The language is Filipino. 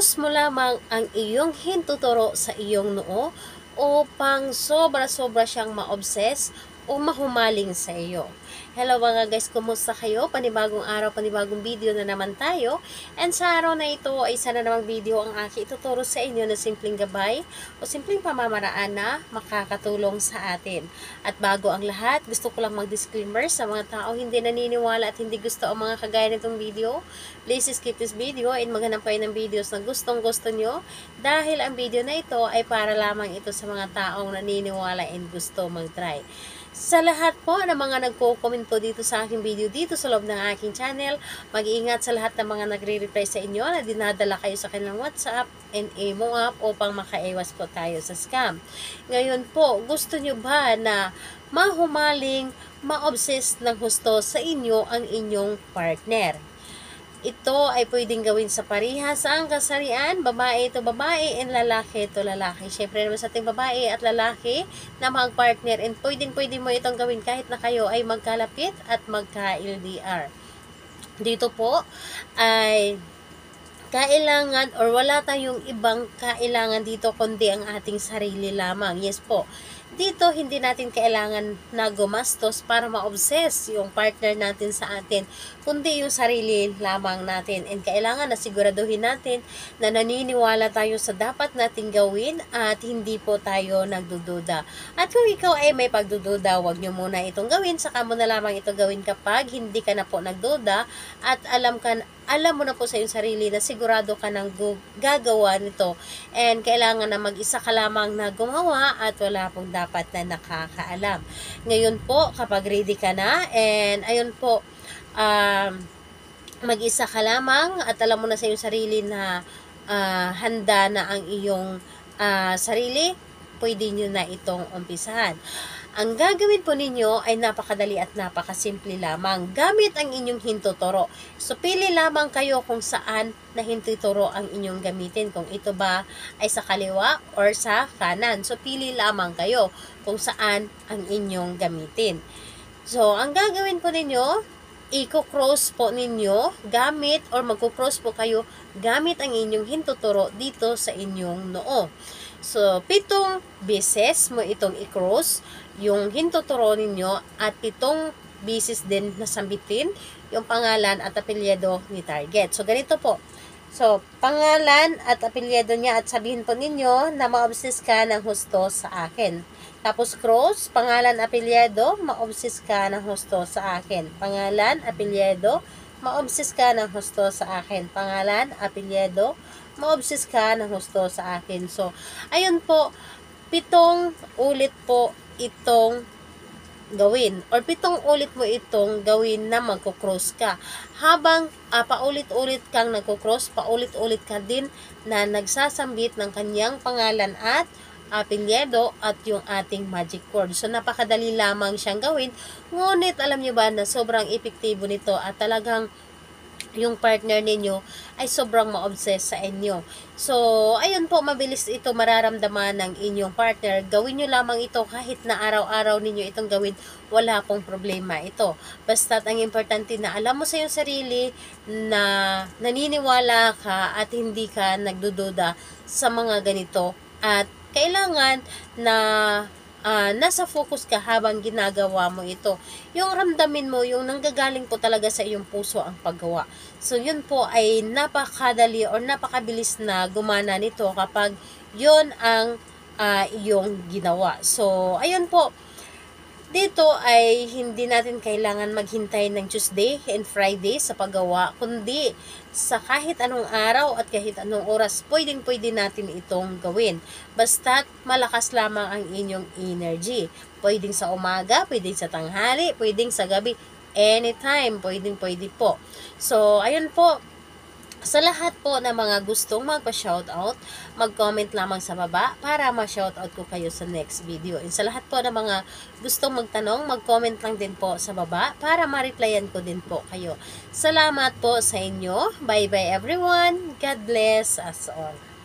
I-cross mo lamang ang iyong hintuturo sa iyong noo upang sobra-sobra siyang ma-obsess o mahumaling sa iyo. Hello mga guys, kumusta kayo? Panibagong araw, panibagong video na naman tayo. And sa araw na ito ay isa na namang video ang aking ituturo sa inyo na simpleng gabay o simpleng pamamaraan na makakatulong sa atin. At bago ang lahat, gusto ko lang mag-disclaimer sa mga tao hindi naniniwala at hindi gusto ang mga kagaya nitong video. Please skip this video and maghanap kayo ng videos na gustong-gusto nyo dahil ang video na ito ay para lamang ito sa mga taong naniniwala and gusto mag-try. Sa lahat po ng mga nagko-comment po dito sa aking video dito sa loob ng aking channel, mag-iingat sa lahat ng mga nagre-reply sa inyo na dinadala kayo sa kanilang WhatsApp and Imo app upang makaiwas po tayo sa scam. Ngayon po, gusto nyo ba na mahumaling, ma-obsess ng husto sa inyo ang inyong partner? Ito ay pwedeng gawin sa parehas ang kasarian, babae ito babae and lalaki ito lalaki. Siyempre naman sa ating babae at lalaki na mag-partner and pwede mo itong gawin kahit na kayo ay magkalapit at magka-LDR. Dito po ay kailangan or wala tayong ibang kailangan dito kundi ang ating sarili lamang. Yes po. Dito, hindi natin kailangan na gumastos para ma-obsess yung partner natin sa atin, kundi yung sarili lamang natin. And kailangan na siguraduhin natin na naniniwala tayo sa dapat nating gawin at hindi po tayo nagdududa. At kung ikaw ay may pagdududa, huwag nyo muna itong gawin. Saka mo na lamang ito gawin kapag hindi ka na po nagduda at alam mo na po sa iyong sarili na sigurado ka nang gagawa nito. And kailangan na mag-isa ka lamang na gumawa at wala pong dapat na nakakaalam. Ngayon po, kapag ready ka na, and ayun po, mag-isa ka lamang at alam mo na sa iyong sarili na handa na ang iyong sarili, pwede nyo na itong umpisahan. Ang gagawin po ninyo ay napakadali at napakasimple lamang. Gamit ang inyong hintuturo. So, pili lamang kayo kung saan na hintuturo ang inyong gamitin. Kung ito ba ay sa kaliwa or sa kanan. So, pili lamang kayo kung saan ang inyong gamitin. So, ang gagawin po ninyo, i-cross po ninyo gamit or magko-cross po kayo gamit ang inyong hintuturo dito sa inyong noo. So, 7 beses mo itong i-cross yung hintuturo ninyo at 7 beses din nasambitin yung pangalan at apelyido ni target. So, ganito po. So, pangalan at apelyido niya at sabihin po ninyo na ma-obsess ka ng husto sa akin. Tapos, cross, pangalan, apelyido, ma-obsess ka ng husto sa akin. Pangalan, apelyido, ma-obsess ka ng husto sa akin. Pangalan, apelyido, ma-obsess ka ng husto sa akin. So, ayun po, 7 ulit po itong gawin. Or 7 ulit mo itong gawin na magkukross ka. Habang paulit-ulit kang nagkukross, paulit-ulit ka din na nagsasambit ng kanyang pangalan at apelyido at yung ating magic word. So, napakadali lamang siyang gawin. Ngunit, alam nyo ba na sobrang epektibo nito at talagang yung partner ninyo ay sobrang ma-obsess sa inyo. So, ayun po, mabilis ito mararamdaman ng inyong partner. Gawin nyo lamang ito kahit na araw-araw ninyo itong gawin, wala pong problema ito. Basta't ang importante na alam mo sa iyong sarili na naniniwala ka at hindi ka nagdududa sa mga ganito. At kailangan na nasa focus ka habang ginagawa mo ito. Yung ramdamin mo, yung nanggagaling po talaga sa iyong puso ang paggawa. So, yun po ay napakadali or napakabilis na gumana nito kapag yun ang iyong ginawa. So, ayun po. Dito ay hindi natin kailangan maghintay ng Tuesday and Friday sa paggawa, kundi sa kahit anong araw at kahit anong oras, pwede natin itong gawin. Basta't malakas lamang ang inyong energy. Pwedeng sa umaga, pwedeng sa tanghali, pwedeng sa gabi, anytime, pwede po. So, ayun po. Sa lahat po ng mga gustong magpa-shoutout, mag-comment lamang sa baba para ma-shoutout ko kayo sa next video. And sa lahat po ng mga gustong magtanong, mag-comment lang din po sa baba para ma-replyan ko din po kayo. Salamat po sa inyo. Bye-bye everyone. God bless us all.